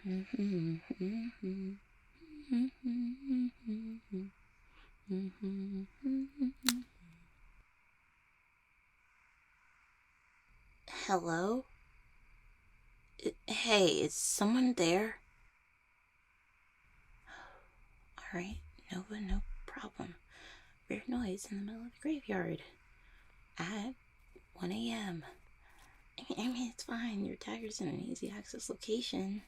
Hello? Hey, is someone there? Alright, Nova, no problem. Weird noise in the middle of the graveyard. At 1 a.m. I mean, it's fine. Your dagger's in an easy access location.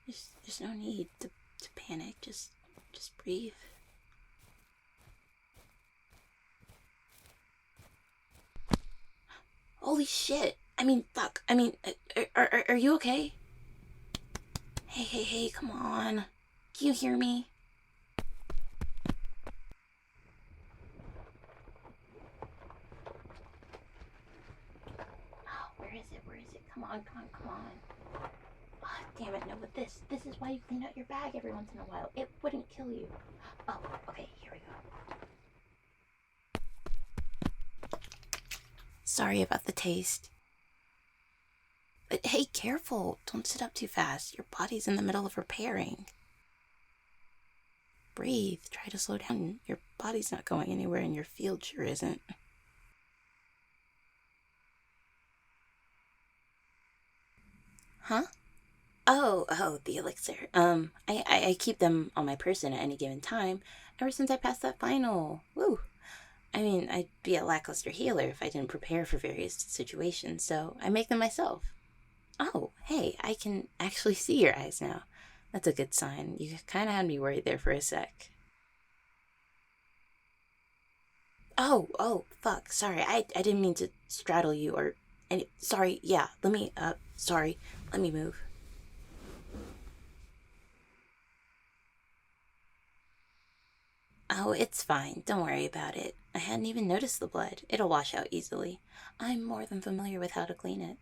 There's no need to panic. Just breathe. Holy shit! I mean, fuck. I mean, are you okay? Hey, come on. Can you hear me? Oh, where is it? Come on. Oh, damn it, no, but this is why you clean out your bag every once in a while. It wouldn't kill you. Oh, okay, here we go. Sorry about the taste. But hey, careful. Don't sit up too fast. Your body's in the middle of repairing. Breathe. Try to slow down. Your body's not going anywhere and your field sure isn't. Huh? Oh, the elixir. I keep them on my person at any given time ever since I passed that final. Woo! I mean, I'd be a lackluster healer if I didn't prepare for various situations, so I make them myself. Oh, hey, I can actually see your eyes now. That's a good sign. You kind of had me worried there for a sec. Oh, fuck. Sorry, I didn't mean to straddle you or any. Sorry, yeah, sorry. Let me move. Oh, it's fine. Don't worry about it. I hadn't even noticed the blood. It'll wash out easily. I'm more than familiar with how to clean it.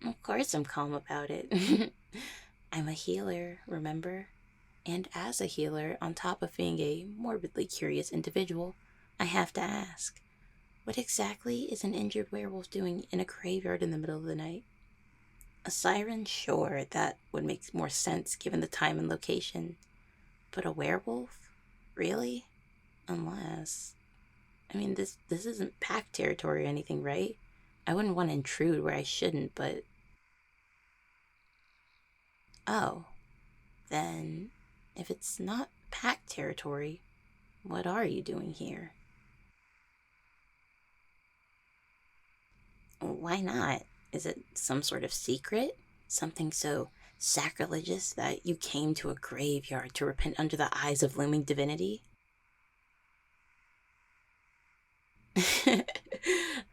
Of course I'm calm about it. I'm a healer, remember? And as a healer, on top of being a morbidly curious individual, I have to ask, what exactly is an injured werewolf doing in a graveyard in the middle of the night? A siren, sure, that would make more sense given the time and location. But a werewolf? Really? Unless... I mean, this isn't pack territory or anything, right? I wouldn't want to intrude where I shouldn't, but... Oh. Then, if it's not pack territory, what are you doing here? Why not? Is it some sort of secret? Something so sacrilegious that you came to a graveyard to repent under the eyes of looming divinity?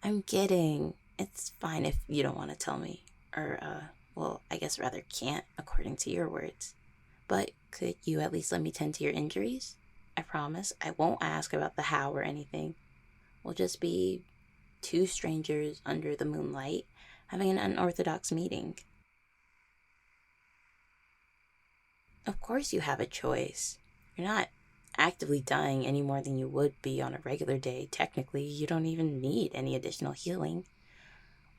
I'm kidding. It's fine if you don't want to tell me. Or, well, I guess rather can't, according to your words. But could you at least let me tend to your injuries? I promise I won't ask about the how or anything. We'll just be two strangers under the moonlight having an unorthodox meeting. Of course you have a choice. You're not actively dying any more than you would be on a regular day. Technically, you don't even need any additional healing.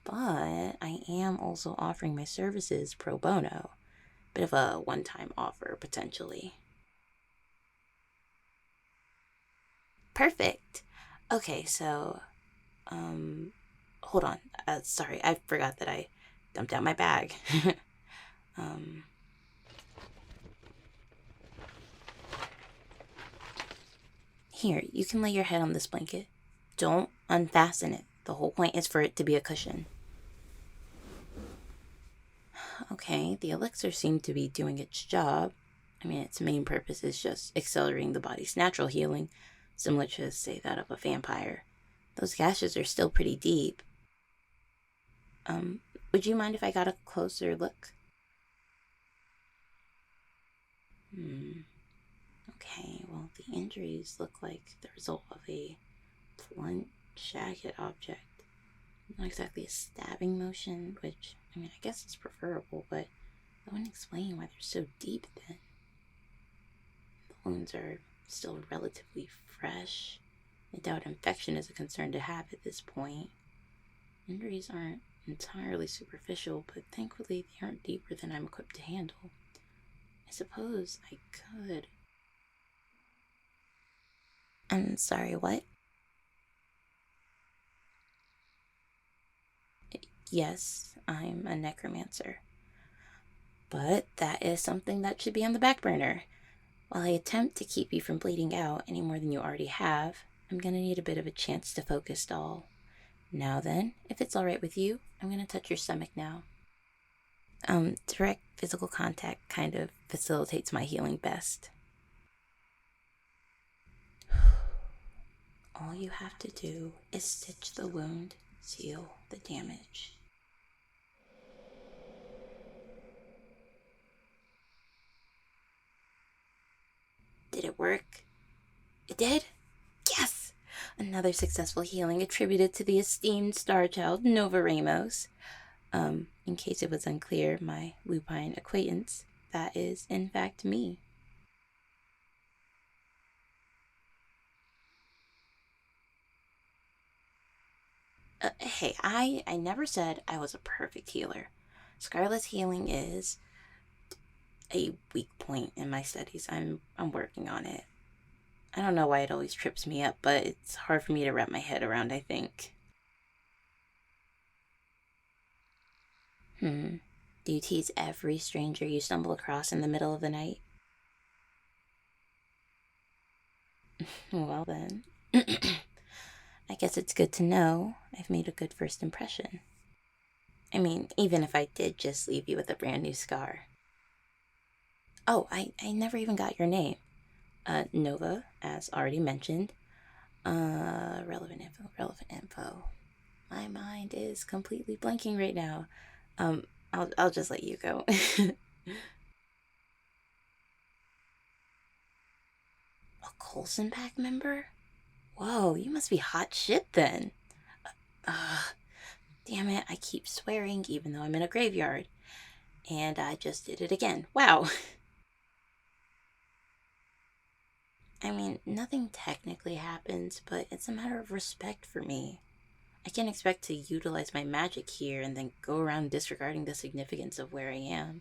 But I am also offering my services pro bono. Bit of a one-time offer, potentially. Perfect. Okay, so, hold on. Sorry, I forgot that I dumped out my bag. um, Here, you can lay your head on this blanket. Don't unfasten it. The whole point is for it to be a cushion. Okay, the elixir seemed to be doing its job. I mean, its main purpose is just accelerating the body's natural healing, similar to, say, that of a vampire. Those gashes are still pretty deep. Would you mind if I got a closer look? Okay, well, the injuries look like the result of a blunt, jagged object. Not exactly a stabbing motion, which, I mean, I guess is preferable, but that wouldn't explain why they're so deep then. The wounds are still relatively fresh. I doubt infection is a concern to have at this point. Injuries aren't entirely superficial, but thankfully they aren't deeper than I'm equipped to handle. I suppose I could. I'm sorry, what? Yes, I'm a necromancer. But that is something that should be on the back burner. While I attempt to keep you from bleeding out any more than you already have, I'm gonna need a bit of a chance to focus, doll. Now then, if it's alright with you, I'm gonna touch your stomach now. Direct physical contact kind of facilitates my healing best. All you have to do is stitch the wound, seal the damage. Did it work? It did? Yes! Another successful healing attributed to the esteemed star child, Nova Ramos. In case it was unclear, my lupine acquaintance, that is, in fact, me. Hey, I never said I was a perfect healer. Scarlet's healing is a weak point in my studies. I'm working on it. I don't know why it always trips me up, but it's hard for me to wrap my head around, I think. Do you tease every stranger you stumble across in the middle of the night? Well then. I guess it's good to know I've made a good first impression. I mean, even if I did just leave you with a brand new scar. Oh, I never even got your name. Nova, as already mentioned. Relevant info. My mind is completely blanking right now. I'll just let you go. A Coulson Pack member? Whoa, you must be hot shit then. Damn it, I keep swearing even though I'm in a graveyard. And I just did it again. Wow. I mean, nothing technically happens, but it's a matter of respect for me. I can't expect to utilize my magic here and then go around disregarding the significance of where I am.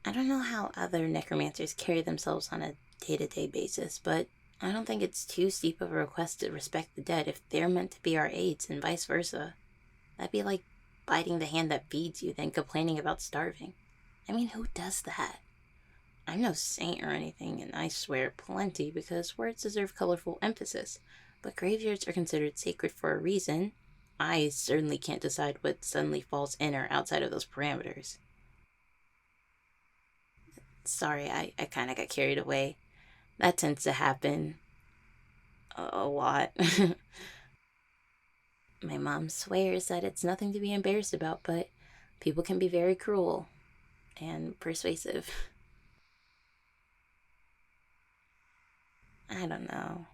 I don't know how other necromancers carry themselves on a day-to-day basis, but I don't think it's too steep of a request to respect the dead if they're meant to be our aides and vice versa. That'd be like biting the hand that feeds you, then complaining about starving. I mean, who does that? I'm no saint or anything, and I swear plenty because words deserve colorful emphasis. But graveyards are considered sacred for a reason. I certainly can't decide what suddenly falls in or outside of those parameters. Sorry, I kind of got carried away. That tends to happen a lot. My mom swears that it's nothing to be embarrassed about, but people can be very cruel and persuasive. I don't know.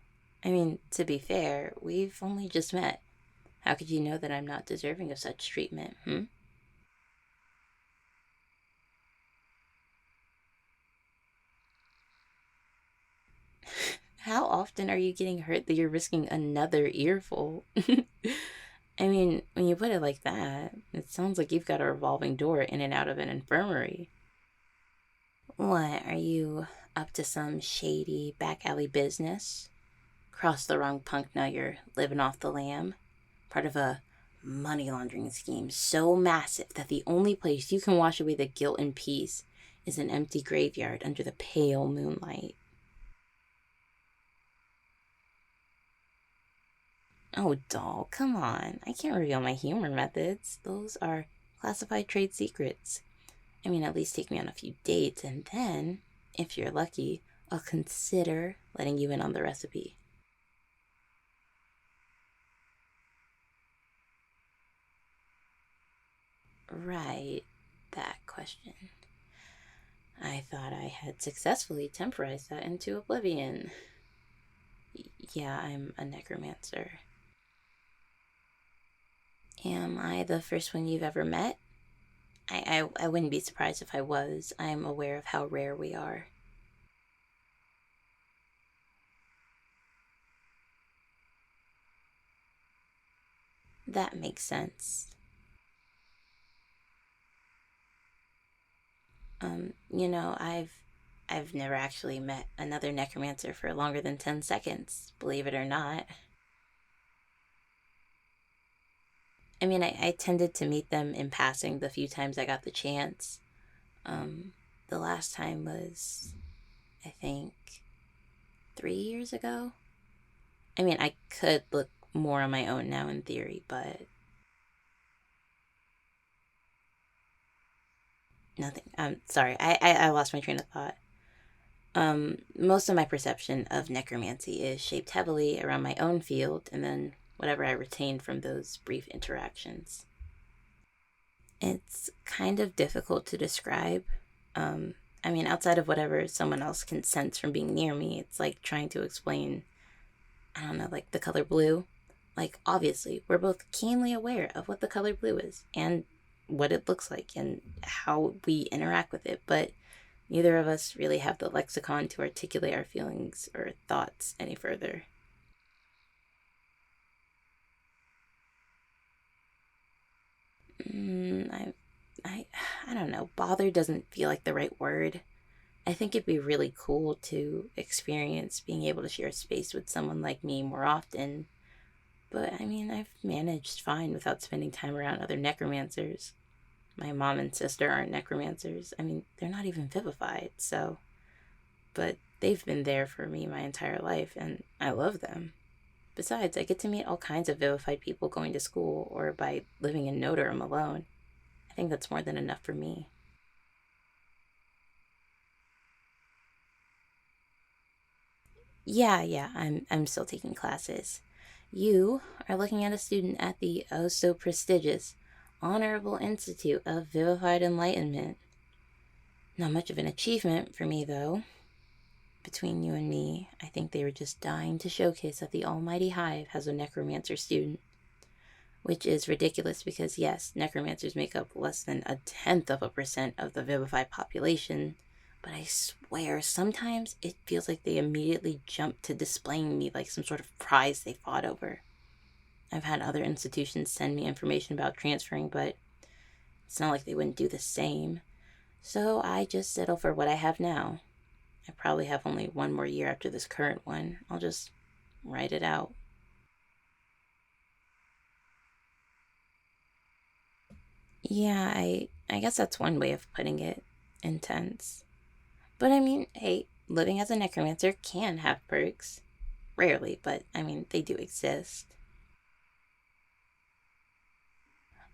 I mean, to be fair, we've only just met. How could you know that I'm not deserving of such treatment, How often are you getting hurt that you're risking another earful? I mean, when you put it like that, it sounds like you've got a revolving door in and out of an infirmary. What, are you up to some shady back alley business? Crossed the wrong punk, now you're living off the lam? Part of a money laundering scheme so massive that the only place you can wash away the guilt in peace is an empty graveyard under the pale moonlight. Oh, doll, come on. I can't reveal my humor methods. Those are classified trade secrets. I mean, at least take me on a few dates, and then, if you're lucky, I'll consider letting you in on the recipe. Right, that question. I thought I had successfully temporized that into oblivion. Yeah, I'm a necromancer. Am I the first one you've ever met? I wouldn't be surprised if I was. I'm aware of how rare we are. That makes sense. I've never actually met another necromancer for longer than 10 seconds, believe it or not. I mean, I tended to meet them in passing the few times I got the chance. Um, the last time was, I think, 3 years ago. I mean, I could look more on my own now in theory, but nothing. I'm sorry, I lost my train of thought. Most of my perception of necromancy is shaped heavily around my own field and then whatever I retained from those brief interactions. It's kind of difficult to describe. I mean, outside of whatever someone else can sense from being near me, it's like trying to explain, I don't know, like the color blue. Like, obviously, we're both keenly aware of what the color blue is and what it looks like and how we interact with it, but neither of us really have the lexicon to articulate our feelings or thoughts any further. Mm, I, I, I don't know. Bother doesn't feel like the right word. I think it'd be really cool to experience being able to share space with someone like me more often. But I mean, I've managed fine without spending time around other necromancers. My mom and sister aren't necromancers. I mean, they're not even vivified, so. But they've been there for me my entire life, and I love them. Besides, I get to meet all kinds of vivified people going to school or by living in Notarum alone. I think that's more than enough for me. Yeah, I'm still taking classes. You are looking at a student at the oh so prestigious Honorable Institute of Vivified Enlightenment. Not much of an achievement for me, though. Between you and me, I think they were just dying to showcase that the Almighty Hive has a necromancer student. Which is ridiculous because, yes, necromancers make up less than 0.1% of the vivified population, but I swear sometimes it feels like they immediately jump to displaying me like some sort of prize they fought over. I've had other institutions send me information about transferring, but it's not like they wouldn't do the same. So I just settle for what I have now. I probably have only one more year after this current one. I'll just write it out. Yeah, I guess that's one way of putting it. Intense. But I mean, hey, living as a necromancer can have perks. Rarely, but I mean, they do exist.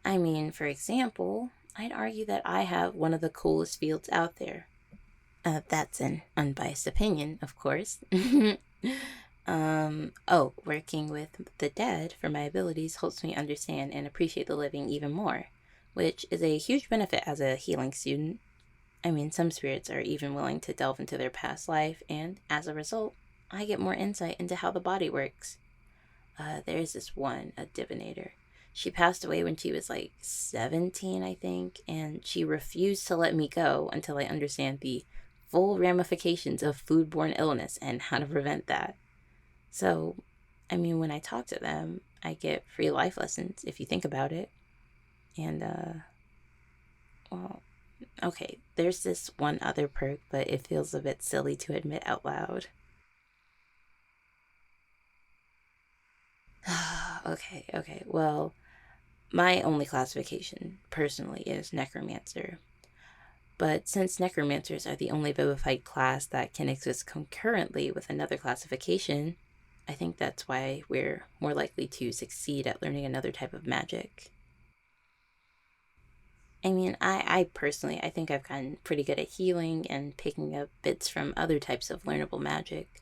I mean, for example, I'd argue that I have one of the coolest fields out there. That's an unbiased opinion, of course. Working with the dead for my abilities helps me understand and appreciate the living even more, which is a huge benefit as a healing student. I mean, some spirits are even willing to delve into their past life, and as a result, I get more insight into how the body works. There's this one, a divinator. She passed away when she was like 17, I think, and she refused to let me go until I understand the full ramifications of foodborne illness and how to prevent that. So, I mean, when I talk to them, I get free life lessons if you think about it. And, well, okay, there's this one other perk, but it feels a bit silly to admit out loud. Okay, well, my only classification, personally, is Necromancer. But since Necromancers are the only vivified class that can exist concurrently with another classification, I think that's why we're more likely to succeed at learning another type of magic. I mean, I personally, I think I've gotten pretty good at healing and picking up bits from other types of learnable magic.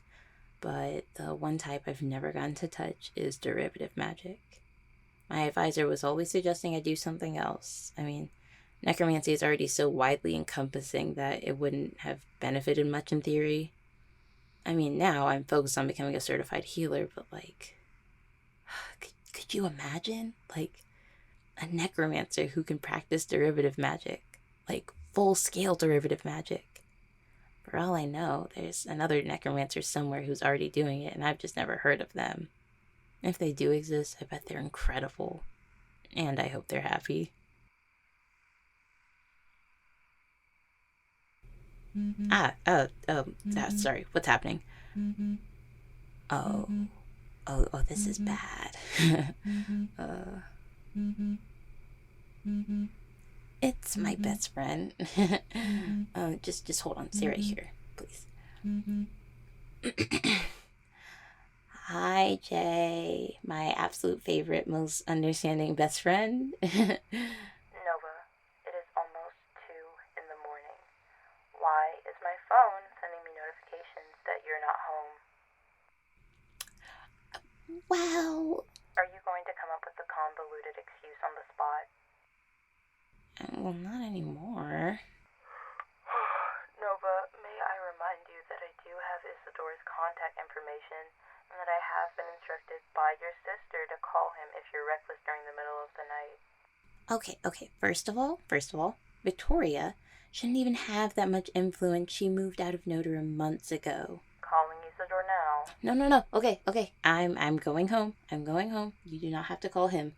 But the one type I've never gotten to touch is derivative magic. My advisor was always suggesting I do something else. I mean, necromancy is already so widely encompassing that it wouldn't have benefited much in theory. I mean, now I'm focused on becoming a certified healer, but like, could you imagine? Like, a necromancer who can practice derivative magic, like full scale derivative magic. For all I know, there's another necromancer somewhere who's already doing it, and I've just never heard of them. If they do exist, I bet they're incredible. And I hope they're happy. Sorry, what's happening? Oh, oh, this is bad. uh, it's my best friend. Just hold on. Stay right here, please. Hi, Jay, my absolute favorite, most understanding best friend. Nova, it is almost 2 in the morning. Why is my phone sending me notifications that you're not home? Wow. Are you going to come up with a convoluted excuse on the spot? Well, not anymore. Nova, may I remind you that I do have Isidore's contact information and that I have been instructed by your sister to call him if you're reckless during the middle of the night. Okay. First of all, Victoria shouldn't even have that much influence. She moved out of Notara months ago. Calling Isidore now. No. Okay. I'm going home. You do not have to call him.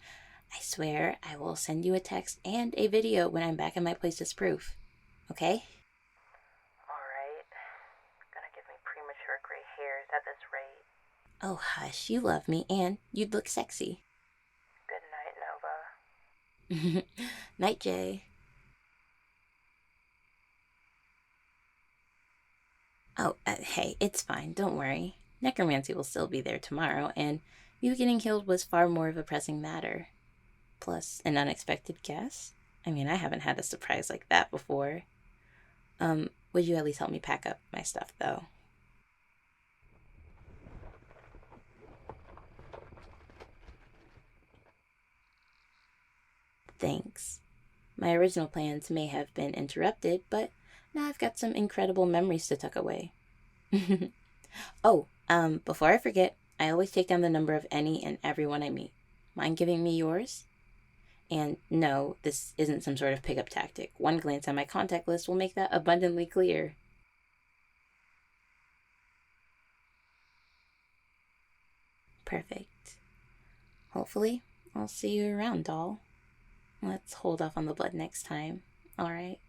I swear I will send you a text and a video when I'm back at my place as proof. Okay? Alright. Gonna give me premature gray hairs at this rate. Oh, hush. You love me and you'd look sexy. Good night, Nova. Night, Jay. Oh, hey, it's fine. Don't worry. Necromancy will still be there tomorrow, and you getting killed was far more of a pressing matter. Plus, an unexpected guest? I mean, I haven't had a surprise like that before. Would you at least help me pack up my stuff, though? Thanks. My original plans may have been interrupted, but now I've got some incredible memories to tuck away. Oh, before I forget, I always take down the number of any and everyone I meet. Mind giving me yours? And no, this isn't some sort of pickup tactic. One glance at my contact list will make that abundantly clear. Perfect. Hopefully, I'll see you around, doll. Let's hold off on the blood next time, alright?